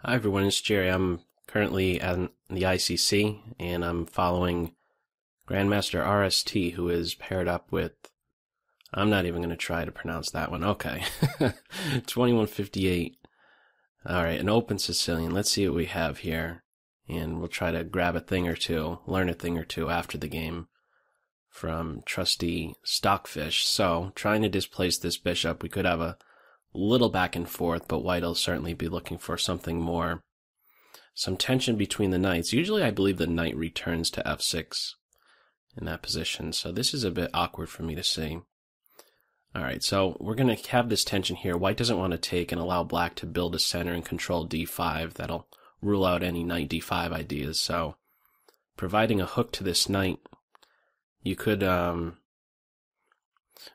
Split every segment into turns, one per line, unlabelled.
Hi everyone, it's Jerry. I'm currently at the ICC and I'm following Grandmaster RST, who is paired up with, I'm not even going to try to pronounce that one. Okay. 2158. Alright, an open Sicilian. Let's see what we have here. And we'll try to grab a thing or two, learn a thing or two after the game from trusty Stockfish. So, trying to displace this bishop, we could have a little back and forth, but white will certainly be looking for something more. Some tension between the knights. Usually I believe the knight returns to f6 in that position, so this is a bit awkward for me to see. Alright, so we're going to have this tension here. White doesn't want to take and allow black to build a center and control d5. That'll rule out any knight d5 ideas, so providing a hook to this knight, you could,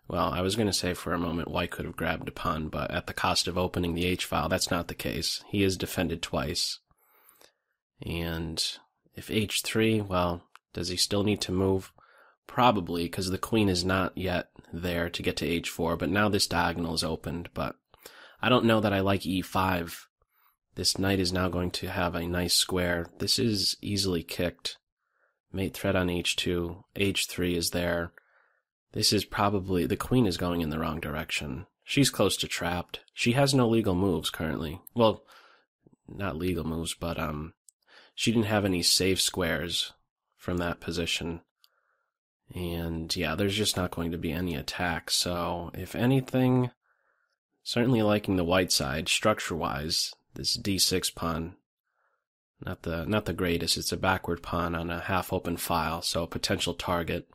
well, I was going to say for a moment white could have grabbed a pawn, but at the cost of opening the h-file, that's not the case. He is defended twice. And if h3, well, does he still need to move? Probably, because the queen is not yet there to get to h4, but now this diagonal is opened. But I don't know that I like e5. This knight is now going to have a nice square. This is easily kicked. Mate threat on h2. h3 is there. This is probably, the queen is going in the wrong direction. She's close to trapped. She has no legal moves currently. Well, not legal moves, but she didn't have any safe squares from that position. And yeah, there's just not going to be any attack. So if anything, certainly liking the white side structure-wise. This d6 pawn, not the greatest. It's a backward pawn on a half-open file, so a potential target.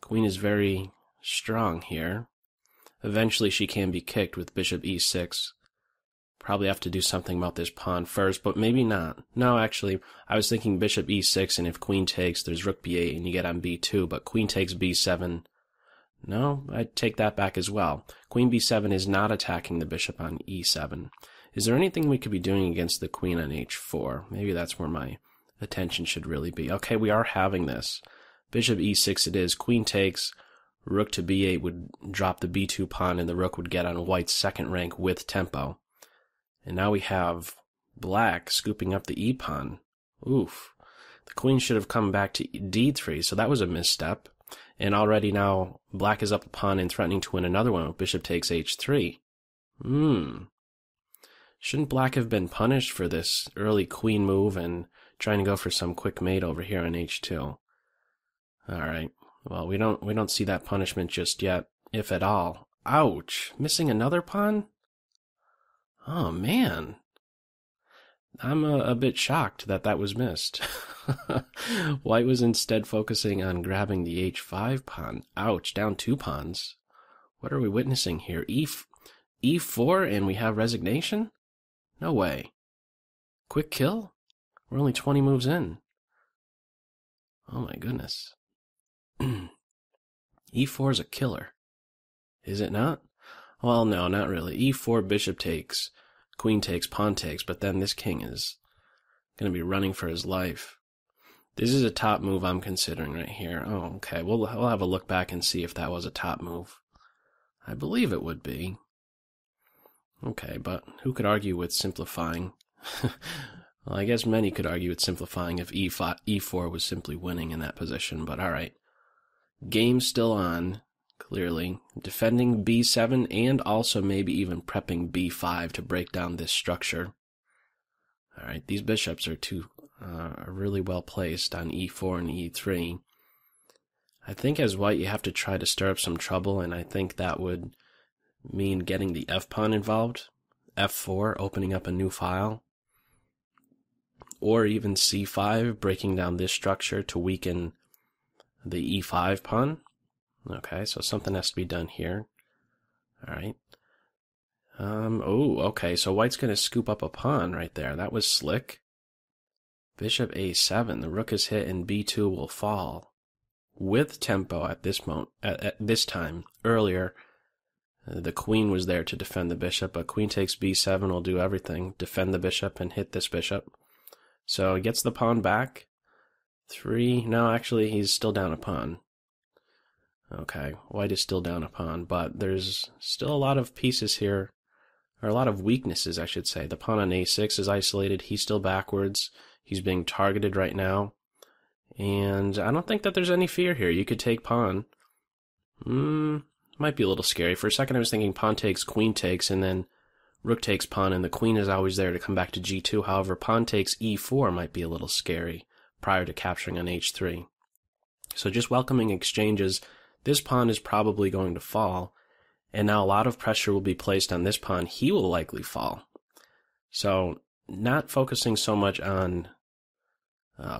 Queen is very strong here. Eventually she can be kicked with bishop e6. Probably have to do something about this pawn first, but maybe not. No, actually, I was thinking bishop e6, and if queen takes, there's rook b8, and you get on b2, but queen takes b7. No, I'd take that back as well. Queen b7 is not attacking the bishop on e7. Is there anything we could be doing against the queen on h4? Maybe that's where my attention should really be. Okay, we are having this. Bishop e6 it is. Queen takes. Rook to b8 would drop the b2 pawn, and the rook would get on white's second rank with tempo. And now we have black scooping up the e-pawn. Oof. The queen should have come back to d3, so that was a misstep. And already now black is up a pawn and threatening to win another one. Bishop takes h3. Shouldn't black have been punished for this early queen move and trying to go for some quick mate over here on h2? Alright. Well, we don't see that punishment just yet, if at all. Ouch! Missing another pawn? Oh, man. I'm a bit shocked that that was missed. White was instead focusing on grabbing the h5 pawn. Ouch, down 2 pawns. What are we witnessing here? E4 and we have resignation? No way. Quick kill? We're only 20 moves in. Oh my goodness. E4 is a killer. Is it not? Well, no, not really. E4, bishop takes, queen takes, pawn takes, but then this king is going to be running for his life. This is a top move I'm considering right here. Oh, okay. We'll have a look back and see if that was a top move. I believe it would be. Okay, but who could argue with simplifying? Well, I guess many could argue with simplifying if E4 was simply winning in that position, but alright. Game still on, clearly. Defending b7 and also maybe even prepping b5 to break down this structure. Alright, these bishops are really well placed on e4 and e3. I think as white you have to try to stir up some trouble, and I think that would mean getting the f-pawn involved. f4, opening up a new file. Or even c5, breaking down this structure to weaken the e5 pawn. Okay, so something has to be done here. Alright. Oh, okay, so white's going to scoop up a pawn right there. That was slick. Bishop a7, the rook is hit and b2 will fall. With tempo at this moment, at this time. Earlier, the queen was there to defend the bishop, but queen takes b7 will do everything. Defend the bishop and hit this bishop. So he gets the pawn back. 3, no, actually he's still down a pawn. Okay, white is still down a pawn, but there's still a lot of pieces here or a lot of weaknesses, I should say. The pawn on a6 is isolated. He's still backwards. He's being targeted right now. And I don't think that there's any fear here. You could take pawn. Might be a little scary. For a second I was thinking pawn takes, queen takes, and then rook takes pawn, and the queen is always there to come back to g2. However, pawn takes e4 might be a little scary prior to capturing on h3. So just welcoming exchanges. This pawn is probably going to fall, and now a lot of pressure will be placed on this pawn. He will likely fall. So not focusing so much on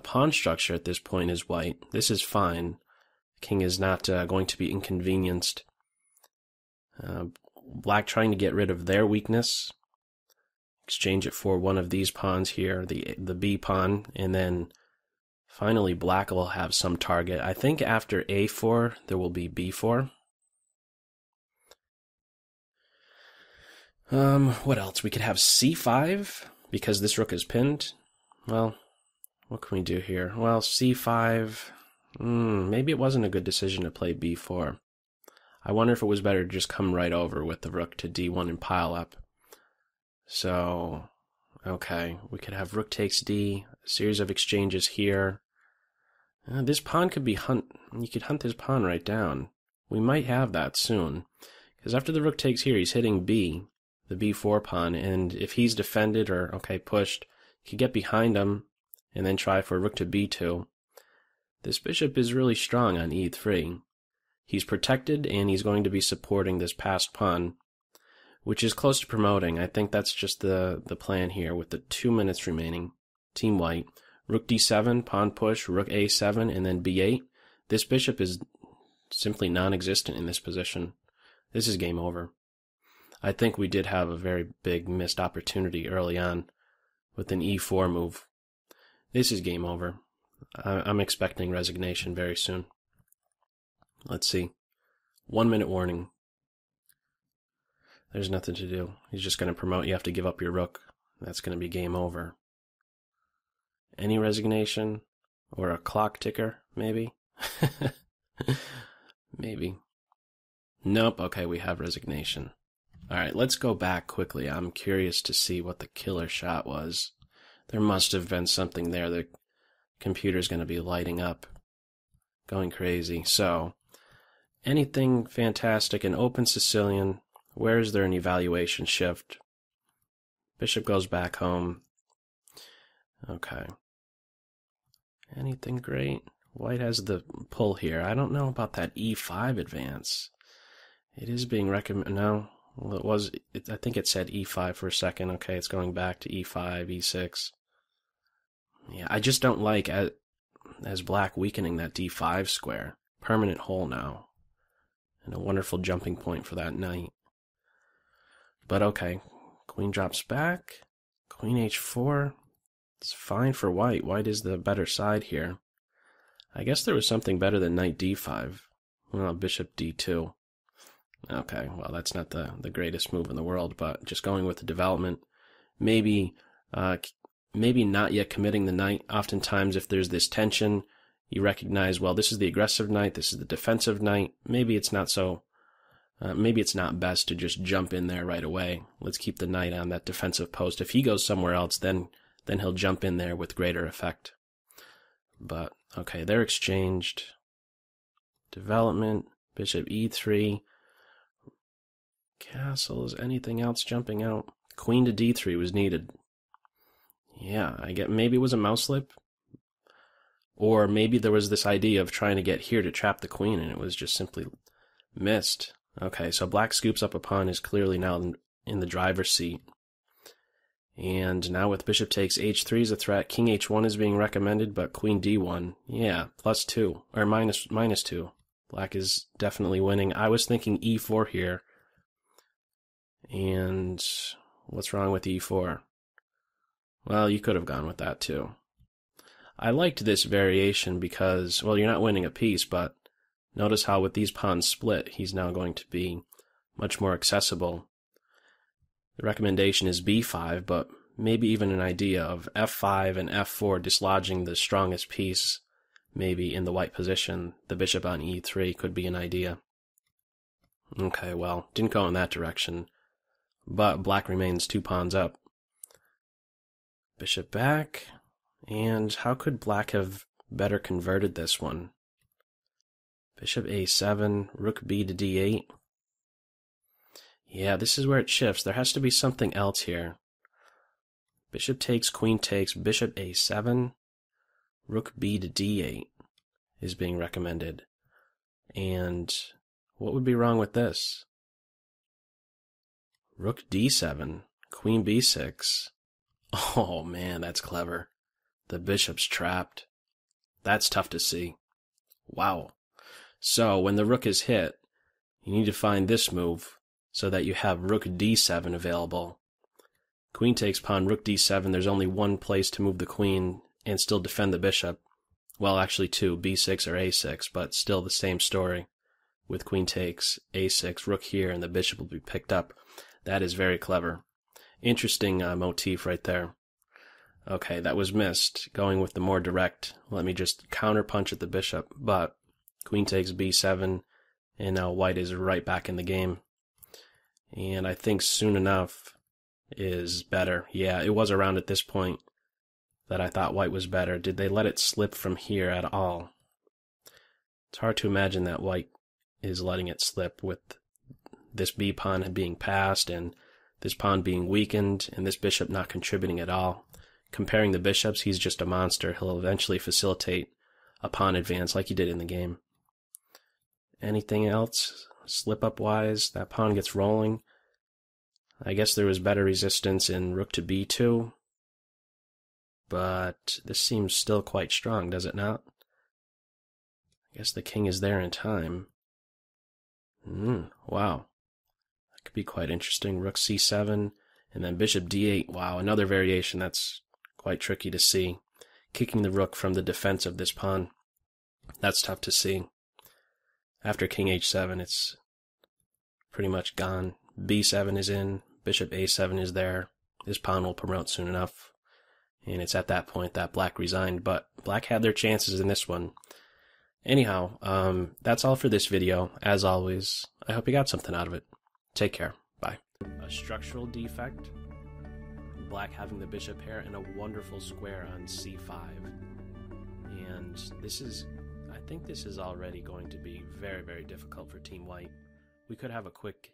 pawn structure at this point is white. This is fine. King is not going to be inconvenienced. Black trying to get rid of their weakness. Exchange it for one of these pawns here, the b pawn, and then finally black will have some target. I think after a4 there will be b4. What else? We could have c5 because this rook is pinned. Well, what can we do here? Well, c5. Maybe it wasn't a good decision to play b4. I wonder if it was better to just come right over with the rook to d1 and pile up. So, okay, we could have rook takes d, a series of exchanges here. This pawn could be you could hunt this pawn right down. We might have that soon. Because after the rook takes here, he's hitting b, the b4 pawn, and if he's defended or, pushed, you could get behind him and then try for rook to b2. This bishop is really strong on e3. He's protected, and he's going to be supporting this passed pawn, which is close to promoting. I think that's just the plan here with the 2 minutes remaining. Team white. Rook d7, pawn push, rook a7, and then b8. This bishop is simply non-existent in this position. This is game over. I think we did have a very big missed opportunity early on with an e4 move. This is game over. I'm expecting resignation very soon. Let's see. 1 minute warning. There's nothing to do. He's just going to promote. You have to give up your rook. That's going to be game over. Any resignation? Or a clock ticker, maybe? Maybe. Nope. Okay, we have resignation. Alright, let's go back quickly. I'm curious to see what the killer shot was. There must have been something there. The computer's going to be lighting up. Going crazy. So, anything fantastic in open Sicilian. Where is there an evaluation shift? Bishop goes back home. Okay. Anything great? White has the pull here. I don't know about that e5 advance. It is being recommended. No. Well, it was. I think it said e5 for a second. Okay, it's going back to e5, e6. Yeah, I just don't like as black weakening that d5 square. Permanent hole now. And a wonderful jumping point for that knight. But okay, queen drops back. Queen h4. It's fine for white. White is the better side here. I guess there was something better than knight d5. Well, bishop d2. Okay, well, that's not the greatest move in the world, but just going with the development. Maybe not yet committing the knight. Oftentimes, if there's this tension, you recognize, well, this is the aggressive knight, this is the defensive knight. Maybe it's not so. Maybe it's not best to just jump in there right away. Let's keep the knight on that defensive post. If he goes somewhere else, then he'll jump in there with greater effect. But, okay, they're exchanged. Development, bishop e3. Castles, anything else jumping out? Queen to d3 was needed. Yeah, I get maybe it was a mouse slip. Or maybe there was this idea of trying to get here to trap the queen, and it was just simply missed. Okay, so black scoops up a pawn, is clearly now in the driver's seat. And now with bishop takes h3 is a threat. King h1 is being recommended, but queen d1, yeah, +2, or minus 2. Black is definitely winning. I was thinking e4 here. And what's wrong with e4? Well, you could have gone with that too. I liked this variation because, well, you're not winning a piece, but notice how with these pawns split, he's now going to be much more accessible. The recommendation is b5, but maybe even an idea of f5 and f4 dislodging the strongest piece, maybe in the white position. The bishop on e3 could be an idea. Okay, well, didn't go in that direction. but black remains 2 pawns up. Bishop back, and how could black have better converted this one? Bishop a7, rook b to d8. Yeah, this is where it shifts. There has to be something else here. Bishop takes, queen takes, bishop a7, rook b to d8 is being recommended. And what would be wrong with this? Rook d7, queen b6. Oh man, that's clever. The bishop's trapped. That's tough to see. Wow. So when the rook is hit, you need to find this move so that you have rook d7 available. Queen takes pawn, rook d7. There's only one place to move the queen and still defend the bishop. Well, actually two, b6 or a6, but still the same story. With queen takes, a6, rook here, and the bishop will be picked up. That is very clever. Interesting motif right there. Okay, that was missed. Going with the more direct, let me just counterpunch at the bishop, but queen takes b7, and now white is right back in the game. And I think soon enough is better. Yeah, it was around at this point that I thought white was better. Did they let it slip from here at all? It's hard to imagine that white is letting it slip with this b pawn being passed and this pawn being weakened and this bishop not contributing at all. Comparing the bishops, he's just a monster. He'll eventually facilitate a pawn advance like he did in the game. Anything else? Slip up wise, that pawn gets rolling. I guess there was better resistance in rook to b2, but this seems still quite strong, does it not? I guess the king is there in time. Wow. That could be quite interesting. Rook c7, and then bishop d8. Wow, another variation that's quite tricky to see. Kicking the rook from the defense of this pawn. That's tough to see. After king h7, it's pretty much gone. b7 is in, bishop a7 is there. This pawn will promote soon enough. And it's at that point that black resigned, but black had their chances in this one. Anyhow, that's all for this video. As always, I hope you got something out of it. Take care. Bye. A structural defect. Black having the bishop pair and a wonderful square on c5. And this is, I think this is already going to be very, very difficult for Team White. We could have a quick